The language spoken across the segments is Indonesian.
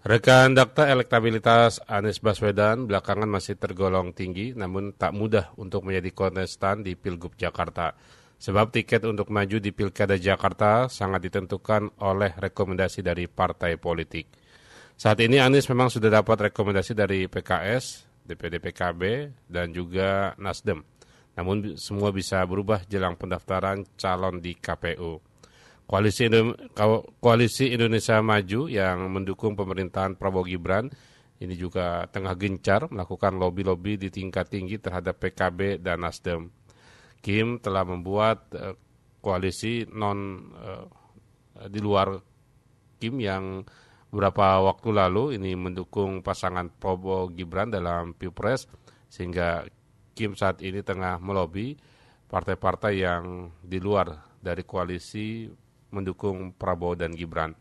Rekan Dakta, elektabilitas Anies Baswedan belakangan masih tergolong tinggi, namun tak mudah untuk menjadi kontestan di Pilgub Jakarta. Sebab tiket untuk maju di Pilkada Jakarta sangat ditentukan oleh rekomendasi dari partai politik. Saat ini Anies memang sudah dapat rekomendasi dari PKS, DPD PKB, dan juga Nasdem. Namun semua bisa berubah jelang pendaftaran calon di KPU. Koalisi Indonesia Maju yang mendukung pemerintahan Prabowo Gibran ini juga tengah gencar melakukan lobi-lobi di tingkat tinggi terhadap PKB dan Nasdem. Kim telah membuat koalisi di luar Kim yang beberapa waktu lalu ini mendukung pasangan Prabowo Gibran dalam Pilpres, sehingga Kim saat ini tengah melobi partai-partai yang di luar dari koalisi mendukung Prabowo dan Gibran.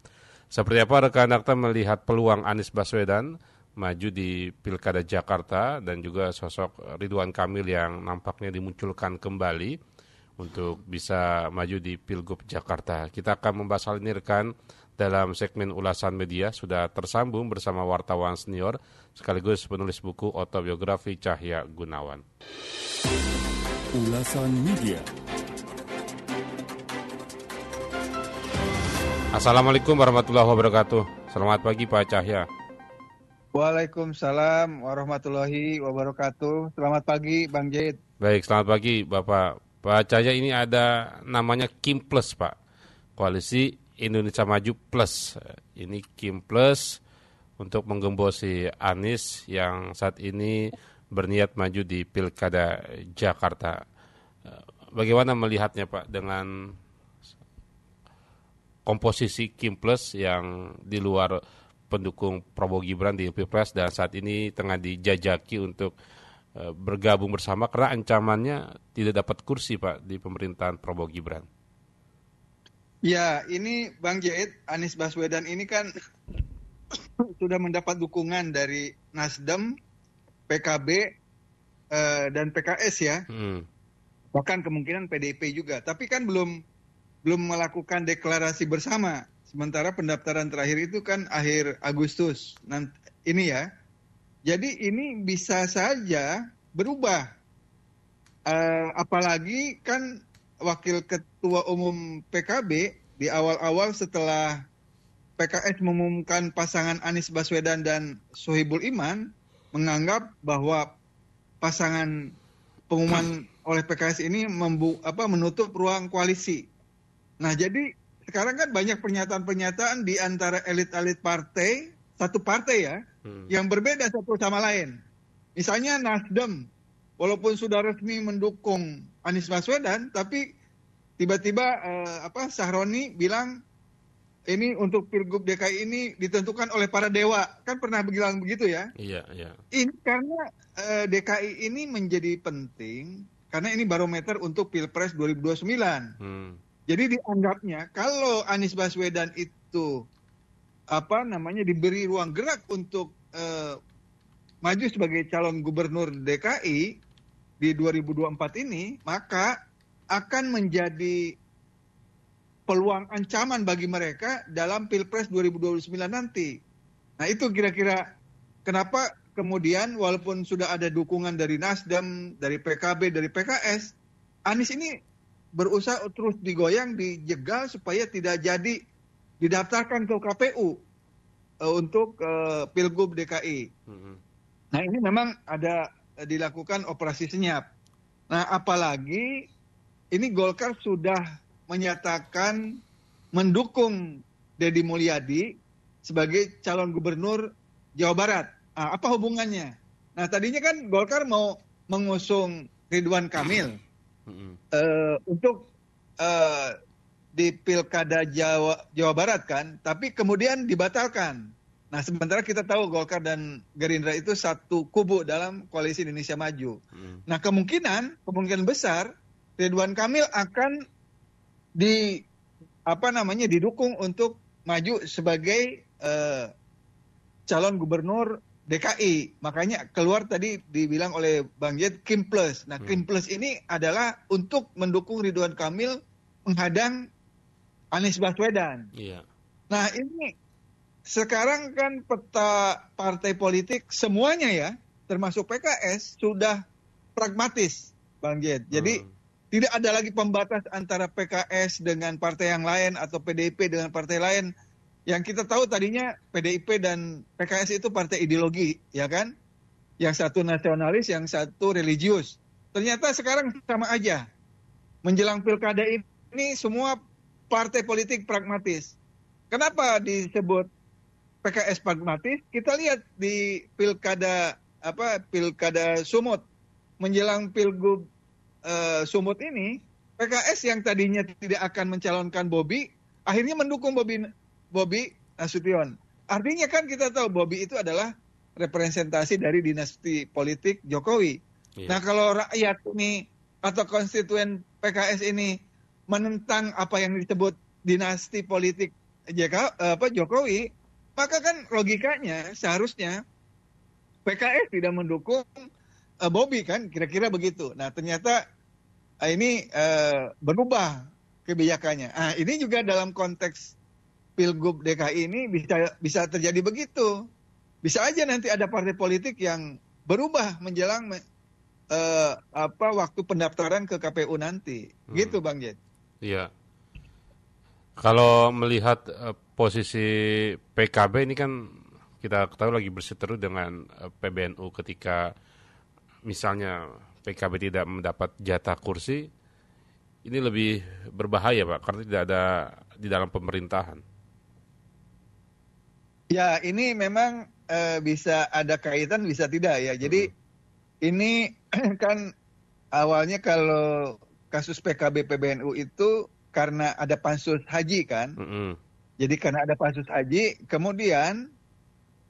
Seperti apa rekan Dakta melihat peluang Anies Baswedan maju di Pilkada Jakarta dan juga sosok Ridwan Kamil yang nampaknya dimunculkan kembali untuk bisa maju di Pilgub Jakarta. Kita akan membahas hal ini rekan dalam segmen ulasan media. Sudah tersambung bersama wartawan senior sekaligus penulis buku autobiografi Cahya Gunawan. Ulasan media. Assalamualaikum warahmatullahi wabarakatuh. Selamat pagi Pak Cahya. Waalaikumsalam warahmatullahi wabarakatuh. Selamat pagi Bang Jait. Baik, selamat pagi Bapak. Pak Cahya, ini ada namanya Kim Plus Pak. Koalisi Indonesia Maju Plus. Ini Kim Plus untuk menggembosi Anies yang saat ini berniat maju di Pilkada Jakarta. Bagaimana melihatnya Pak dengan komposisi Kim Plus yang di luar pendukung Prabowo Gibran di Pilpres dan saat ini tengah dijajaki untuk bergabung bersama karena ancamannya tidak dapat kursi Pak di pemerintahan Prabowo Gibran. Ya, ini Bang Jait, Anies Baswedan ini kan sudah mendapat dukungan dari Nasdem, PKB, dan PKS ya. Bahkan kemungkinan PDIP juga. Tapi kan belum melakukan deklarasi bersama. Sementara pendaftaran terakhir itu kan akhir Agustus ini ya. Jadi ini bisa saja berubah. Apalagi kan Wakil Ketua Umum PKB di awal-awal setelah PKS mengumumkan pasangan Anies Baswedan dan Sohibul Iman menganggap bahwa pasangan pengumuman oleh PKS ini menutup ruang koalisi. Nah, jadi sekarang kan banyak pernyataan-pernyataan di antara elit-elit partai, satu partai ya, yang berbeda satu sama lain. Misalnya Nasdem, walaupun sudah resmi mendukung Anies Baswedan, tapi tiba-tiba Sahroni bilang ini untuk Pilgub DKI ini ditentukan oleh para dewa. Kan pernah bilang begitu ya? Iya. Ini karena DKI ini menjadi penting, karena ini barometer untuk Pilpres 2029. Jadi dianggapnya kalau Anies Baswedan itu diberi ruang gerak untuk maju sebagai calon gubernur DKI di 2024 ini, maka akan menjadi peluang ancaman bagi mereka dalam Pilpres 2029 nanti. Nah, itu kira-kira kenapa kemudian walaupun sudah ada dukungan dari Nasdem, dari PKB, dari PKS, Anies ini berusaha terus digoyang, dijegal supaya tidak jadi didaftarkan ke KPU untuk Pilgub DKI. Nah, ini memang ada dilakukan operasi senyap. Nah, apalagi ini Golkar sudah menyatakan mendukung Deddy Mulyadi sebagai calon gubernur Jawa Barat. Nah, apa hubungannya? Nah, tadinya kan Golkar mau mengusung Ridwan Kamil untuk di Pilkada Jawa Barat kan, tapi kemudian dibatalkan. Nah, sementara kita tahu Golkar dan Gerindra itu satu kubu dalam koalisi Indonesia Maju. Nah, kemungkinan besar Ridwan Kamil akan didukung untuk maju sebagai calon gubernur DKI. Makanya keluar tadi dibilang oleh Bang Jait Kim Plus. Nah, Kim Plus ini adalah untuk mendukung Ridwan Kamil menghadang Anies Baswedan. Iya. Nah, ini sekarang kan peta partai politik semuanya ya, termasuk PKS, sudah pragmatis, Bang Jet. Jadi tidak ada lagi pembatas antara PKS dengan partai yang lain atau PDIP dengan partai lain. Yang kita tahu tadinya PDIP dan PKS itu partai ideologi, ya kan? Yang satu nasionalis, yang satu religius. Ternyata sekarang sama aja. Menjelang pilkada ini semua partai politik pragmatis. Kenapa disebut PKS pragmatis? Kita lihat di pilkada Sumut, menjelang pilgub Sumut ini, PKS yang tadinya tidak akan mencalonkan Bobi, akhirnya mendukung Bobi Nasution. Artinya kan kita tahu Bobi itu adalah representasi dari dinasti politik Jokowi. Yeah. Nah kalau rakyat ini atau konstituen PKS ini menentang apa yang disebut dinasti politik Jokowi, maka kan logikanya seharusnya PKS tidak mendukung Bobi kan, kira-kira begitu. Nah ternyata ini berubah kebijakannya. Nah ini juga dalam konteks Pilgub DKI ini bisa terjadi begitu. Bisa aja nanti ada partai politik yang berubah menjelang waktu pendaftaran ke KPU nanti. Gitu Bang Jet. Iya. Kalau melihat posisi PKB ini kan kita ketahui lagi berseteru dengan PBNU ketika misalnya PKB tidak mendapat jatah kursi, ini lebih berbahaya Pak, karena tidak ada di dalam pemerintahan. Ya, ini memang bisa ada kaitan, bisa tidak ya. Jadi ini kan awalnya kalau kasus PKB PBNU itu karena ada pansus haji kan. Jadi karena ada pansus haji, kemudian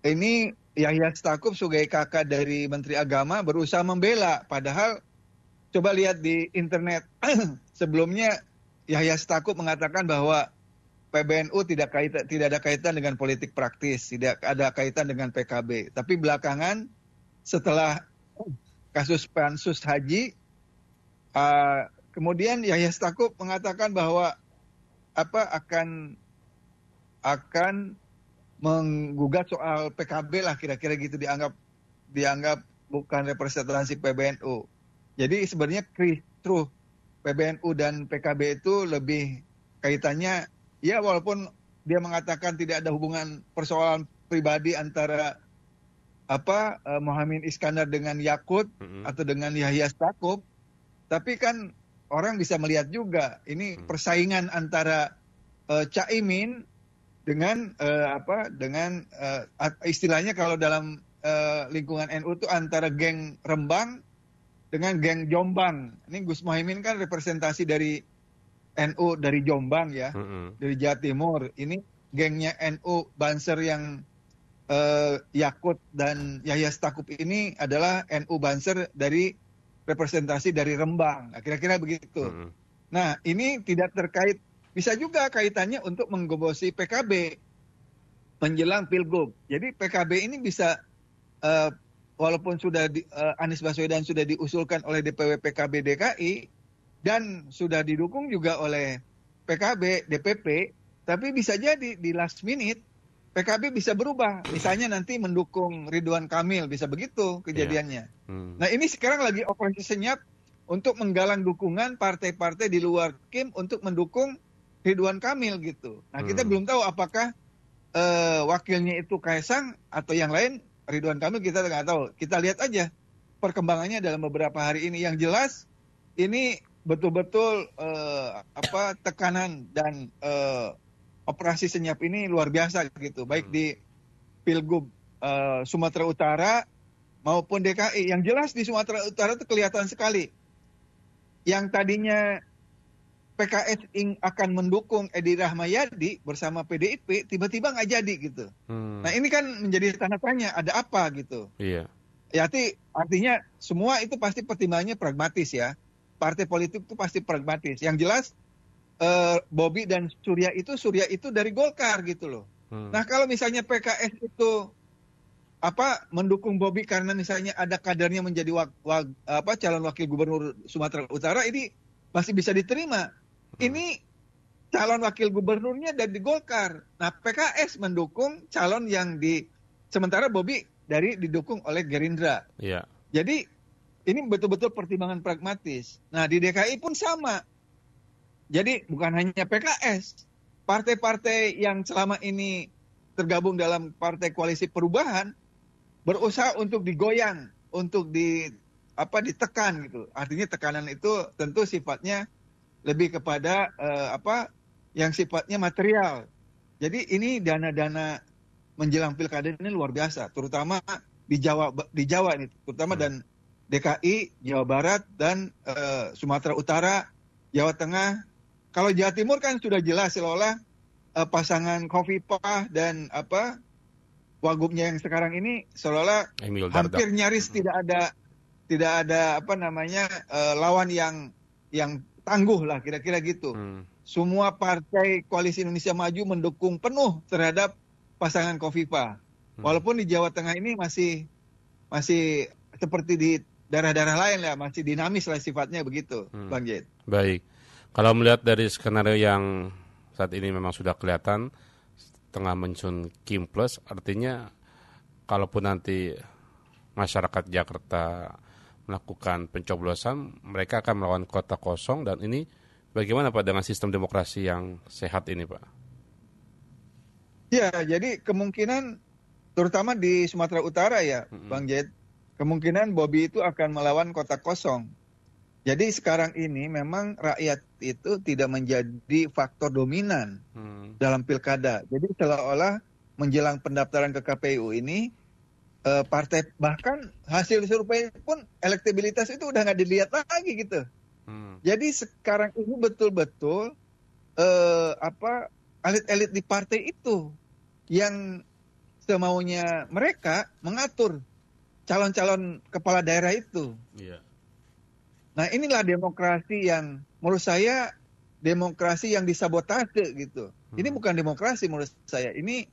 ini Yahya Stakuf sebagai kakak dari Menteri Agama berusaha membela. Padahal coba lihat di internet sebelumnya Yahya Stakuf mengatakan bahwa PBNU tidak ada kaitan dengan politik praktis, tidak ada kaitan dengan PKB. Tapi belakangan setelah kasus pansus haji, kemudian Yahya Stakuf mengatakan bahwa akan menggugat soal PKB lah, kira-kira gitu, dianggap bukan representasi PBNU. Jadi sebenarnya kisruh PBNU dan PKB itu lebih kaitannya, ya walaupun dia mengatakan tidak ada hubungan persoalan pribadi antara Muhammad Iskandar dengan Yakut atau dengan Yahya Stakuf, tapi kan orang bisa melihat juga ini persaingan antara Caimin dengan istilahnya kalau dalam lingkungan NU itu antara geng Rembang dengan geng Jombang. Ini Gus Muhaimin kan representasi dari NU dari Jombang ya, dari Jawa Timur. Ini gengnya NU Banser yang Yakut dan Yahya Stakuf ini adalah NU Banser dari representasi dari Rembang. Nah, kira-kira begitu. Nah, ini tidak terkait. Bisa juga kaitannya untuk menggebosi PKB menjelang Pilgub. Jadi PKB ini bisa, walaupun sudah Anies Baswedan sudah diusulkan oleh DPW PKB DKI dan sudah didukung juga oleh PKB DPP, tapi bisa jadi di last minute PKB bisa berubah. Misalnya nanti mendukung Ridwan Kamil, bisa begitu kejadiannya. Nah ini sekarang lagi operasi senyap untuk menggalang dukungan partai-partai di luar KIM untuk mendukung Ridwan Kamil gitu. Nah kita belum tahu apakah wakilnya itu Kaisang atau yang lain Ridwan Kamil, kita nggak tahu. Kita lihat aja perkembangannya dalam beberapa hari ini. Yang jelas ini betul-betul tekanan dan operasi senyap ini luar biasa gitu. Baik di Pilgub Sumatera Utara maupun DKI. Yang jelas di Sumatera Utara itu kelihatan sekali. Yang tadinya PKS akan mendukung Edi Rahmayadi bersama PDIP, tiba-tiba nggak jadi gitu. Nah ini kan menjadi tanda tanya, ada apa gitu. Iya. Ya artinya semua itu pasti pertimbangannya pragmatis ya. Partai politik itu pasti pragmatis. Yang jelas Bobi dan Surya itu dari Golkar gitu loh. Nah kalau misalnya PKS itu mendukung Bobi karena misalnya ada kadernya menjadi calon wakil gubernur Sumatera Utara, ini masih bisa diterima. Ini calon wakil gubernurnya dari Golkar. Nah, PKS mendukung calon yang sementara Bobi didukung oleh Gerindra. Iya. Jadi ini betul-betul pertimbangan pragmatis. Nah, di DKI pun sama. Jadi bukan hanya PKS, partai-partai yang selama ini tergabung dalam partai koalisi perubahan berusaha untuk digoyang, untuk ditekan gitu. Artinya tekanan itu tentu sifatnya lebih kepada yang sifatnya material. Jadi ini dana-dana menjelang pilkada ini luar biasa, terutama di Jawa ini, terutama dan DKI, Jawa Barat dan Sumatera Utara, Jawa Tengah. Kalau Jawa Timur kan sudah jelas seolah pasangan Khofifah dan wagubnya yang sekarang ini seolah hampir nyaris tidak ada lawan yang tangguh lah kira-kira gitu. Semua partai Koalisi Indonesia Maju mendukung penuh terhadap pasangan Khofifah. Walaupun di Jawa Tengah ini masih seperti di daerah-daerah lain lah, masih dinamis lah sifatnya begitu, Bang Jed. Baik. Kalau melihat dari skenario yang saat ini memang sudah kelihatan tengah menyusun Kim Plus, artinya kalaupun nanti masyarakat Jakarta melakukan pencoblosan, mereka akan melawan kota kosong, dan ini bagaimana Pak dengan sistem demokrasi yang sehat ini, Pak? Ya, jadi kemungkinan terutama di Sumatera Utara ya, Bang Jed, kemungkinan Bobi itu akan melawan kota kosong. Jadi sekarang ini memang rakyat itu tidak menjadi faktor dominan dalam pilkada. Jadi seolah-olah menjelang pendaftaran ke KPU ini partai, bahkan hasil survei pun elektabilitas itu udah nggak dilihat lagi gitu. Jadi sekarang ini betul-betul elit-elit di partai itu yang semaunya mereka mengatur calon-calon kepala daerah itu. Yeah. Nah, inilah demokrasi yang menurut saya demokrasi yang disabotase gitu. Ini bukan demokrasi menurut saya. Ini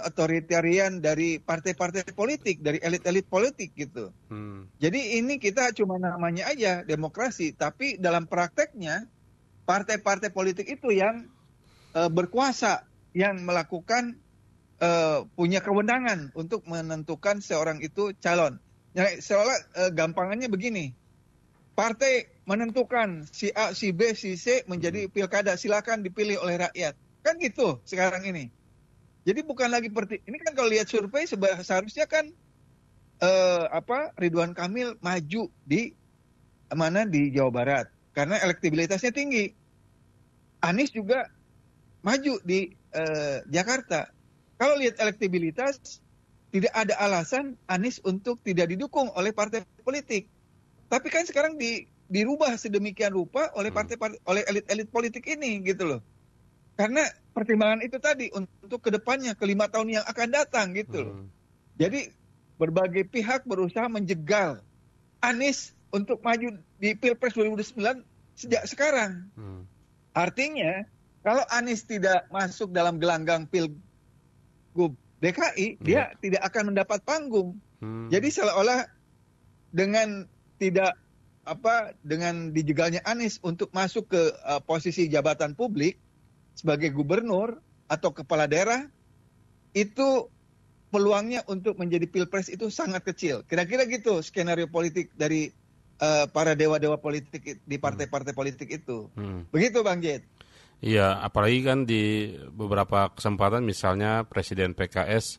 otoritarian dari partai-partai politik, dari elit-elit politik gitu. Jadi ini kita cuma namanya aja demokrasi, tapi dalam prakteknya partai-partai politik itu yang berkuasa, yang melakukan punya kewenangan untuk menentukan seorang itu calon. Ya, seolah gampangannya begini. Partai menentukan si A, si B, si C menjadi pilkada, silakan dipilih oleh rakyat. Kan gitu sekarang ini. Jadi bukan lagi ini kan kalau lihat survei seharusnya kan Ridwan Kamil maju di Jawa Barat karena elektabilitasnya tinggi. Anies juga maju di Jakarta. Kalau lihat elektabilitas, tidak ada alasan Anies untuk tidak didukung oleh partai politik. Tapi kan sekarang dirubah sedemikian rupa oleh oleh elit-elit politik ini gitu loh. Karena pertimbangan itu tadi untuk kedepannya, ke 5 tahun yang akan datang gitu loh. Jadi berbagai pihak berusaha menjegal Anies untuk maju di Pilpres 2009 sejak sekarang. Artinya kalau Anies tidak masuk dalam gelanggang Pilgub DKI, dia tidak akan mendapat panggung. Jadi seolah-olah dengan dengan dijegalnya Anies untuk masuk ke posisi jabatan publik sebagai gubernur atau kepala daerah, itu peluangnya untuk menjadi pilpres itu sangat kecil. Kira-kira gitu skenario politik dari para dewa-dewa politik di partai-partai politik itu. Begitu Bang Jed. Iya, apalagi kan di beberapa kesempatan misalnya Presiden PKS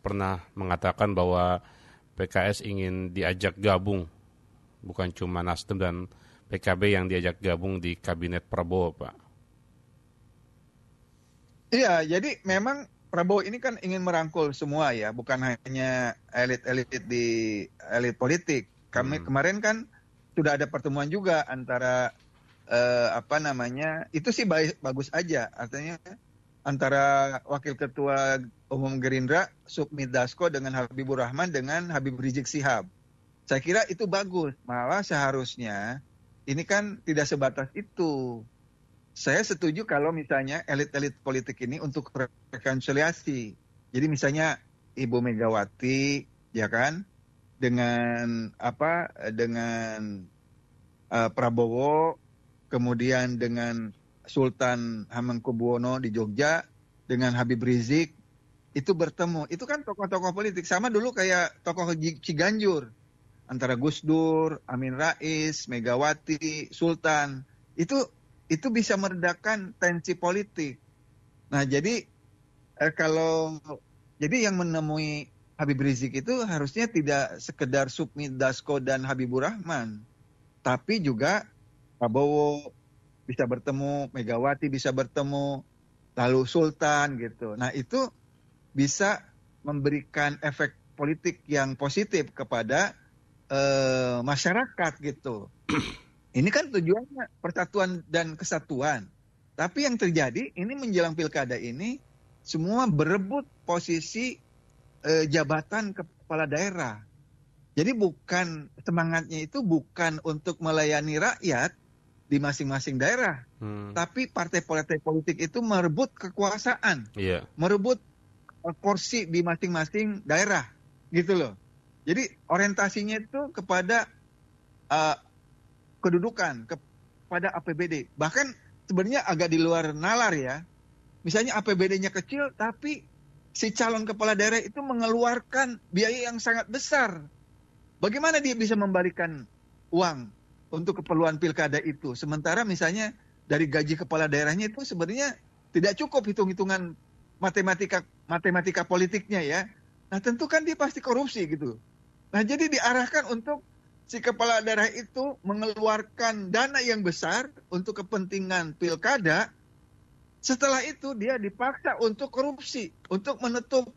pernah mengatakan bahwa PKS ingin diajak gabung, bukan cuma Nasdem dan PKB yang diajak gabung di kabinet Prabowo, Pak. Iya, jadi memang Prabowo ini kan ingin merangkul semua ya, bukan hanya elit-elit di elit politik. Kemarin kan sudah ada pertemuan juga antara itu sih bagus aja, artinya antara Wakil Ketua Umum Gerindra Sukmi Dasko dengan Habibur Rahman dengan Habib Rizik Sihab. Saya kira itu bagus. Malah seharusnya ini kan tidak sebatas itu. Saya setuju kalau misalnya elit-elit politik ini untuk rekonsiliasi. Jadi misalnya Ibu Megawati, ya kan, dengan Prabowo, kemudian dengan Sultan Hamengkubuwono di Jogja, dengan Habib Rizik, itu bertemu. Itu kan tokoh-tokoh politik. Sama dulu kayak tokoh Ciganjur. Antara Gus Dur, Amin Rais, Megawati, Sultan. Itu bisa meredakan tensi politik. Nah, jadi jadi yang menemui Habib Rizik itu harusnya tidak sekedar Sukmi Dasko dan Habibur Rahman, tapi juga Prabowo bisa bertemu, Megawati bisa bertemu, lalu Sultan gitu. Nah, itu bisa memberikan efek politik yang positif kepada masyarakat gitu. Ini kan tujuannya persatuan dan kesatuan. Tapi yang terjadi ini menjelang pilkada ini semua berebut posisi jabatan kepala daerah. Jadi semangatnya itu bukan untuk melayani rakyat di masing-masing daerah, tapi partai-partai politik itu merebut kekuasaan, merebut porsi di masing-masing daerah, gitu loh. Jadi orientasinya itu kepada kedudukan, kepada APBD. Bahkan sebenarnya agak di luar nalar ya. Misalnya APBD-nya kecil, tapi si calon kepala daerah itu mengeluarkan biaya yang sangat besar. Bagaimana dia bisa memberikan uang untuk keperluan pilkada itu? Sementara misalnya dari gaji kepala daerahnya itu sebenarnya tidak cukup hitung-hitungan matematika politiknya ya. Nah tentu kan dia pasti korupsi gitu. Nah jadi diarahkan untuk si kepala daerah itu mengeluarkan dana yang besar untuk kepentingan pilkada. Setelah itu dia dipaksa untuk korupsi, untuk menutup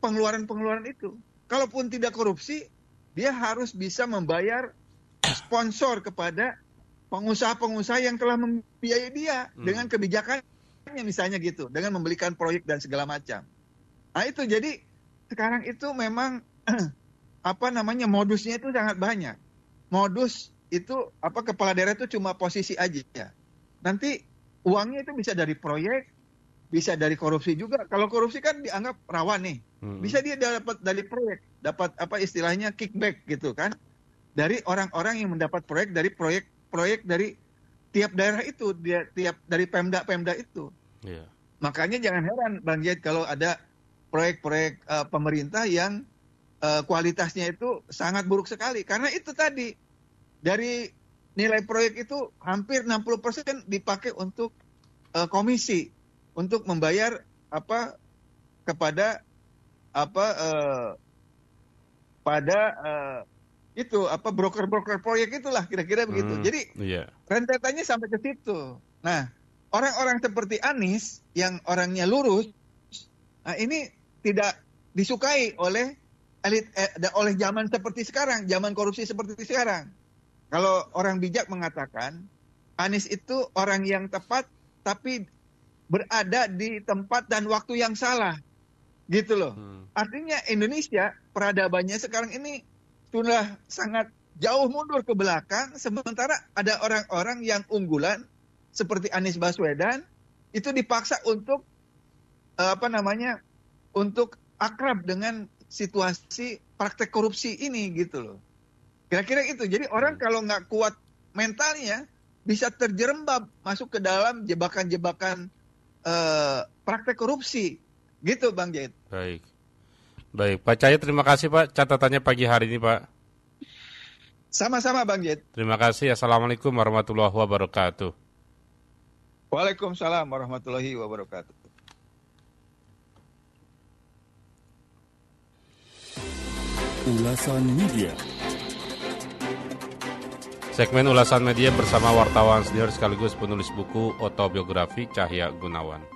pengeluaran-pengeluaran itu. Kalaupun tidak korupsi, dia harus bisa membayar sponsor kepada pengusaha-pengusaha yang telah membiayai dia dengan kebijakannya misalnya gitu, dengan membelikan proyek dan segala macam. Nah itu jadi sekarang itu memang modusnya itu sangat banyak. Modus itu kepala daerah itu cuma posisi aja. Nanti uangnya itu bisa dari proyek, bisa dari korupsi juga. Kalau korupsi kan dianggap rawan nih. Bisa dia dapat dari proyek, dapat istilahnya kickback gitu kan. Dari orang-orang yang mendapat proyek dari tiap daerah itu, tiap dari Pemda itu. Yeah. Makanya jangan heran Bang Jed kalau ada proyek-proyek pemerintah yang kualitasnya itu sangat buruk sekali. Karena itu tadi, dari nilai proyek itu hampir 60% dipakai untuk komisi, untuk membayar kepada broker-broker proyek itulah kira-kira begitu. Jadi rentetannya sampai ke situ. Nah, orang-orang seperti Anies yang orangnya lurus, nah ini tidak disukai oleh elit, oleh zaman seperti sekarang, zaman korupsi seperti sekarang. Kalau orang bijak mengatakan Anies itu orang yang tepat tapi berada di tempat dan waktu yang salah. Gitu loh. Artinya Indonesia peradabannya sekarang ini sudah sangat jauh mundur ke belakang, sementara ada orang-orang yang unggulan seperti Anies Baswedan itu dipaksa untuk untuk akrab dengan situasi praktek korupsi ini gitu loh. Kira-kira itu. Jadi orang kalau nggak kuat mentalnya bisa terjerembab masuk ke dalam jebakan-jebakan praktek korupsi. Gitu Bang Jait. Baik, Pak Cahyo terima kasih Pak catatannya pagi hari ini Pak. Sama-sama Bang Jait. Terima kasih. Assalamualaikum warahmatullahi wabarakatuh. Waalaikumsalam warahmatullahi wabarakatuh. Ulasan Media. Segmen Ulasan Media bersama wartawan senior sekaligus penulis buku autobiografi Cahya Gunawan.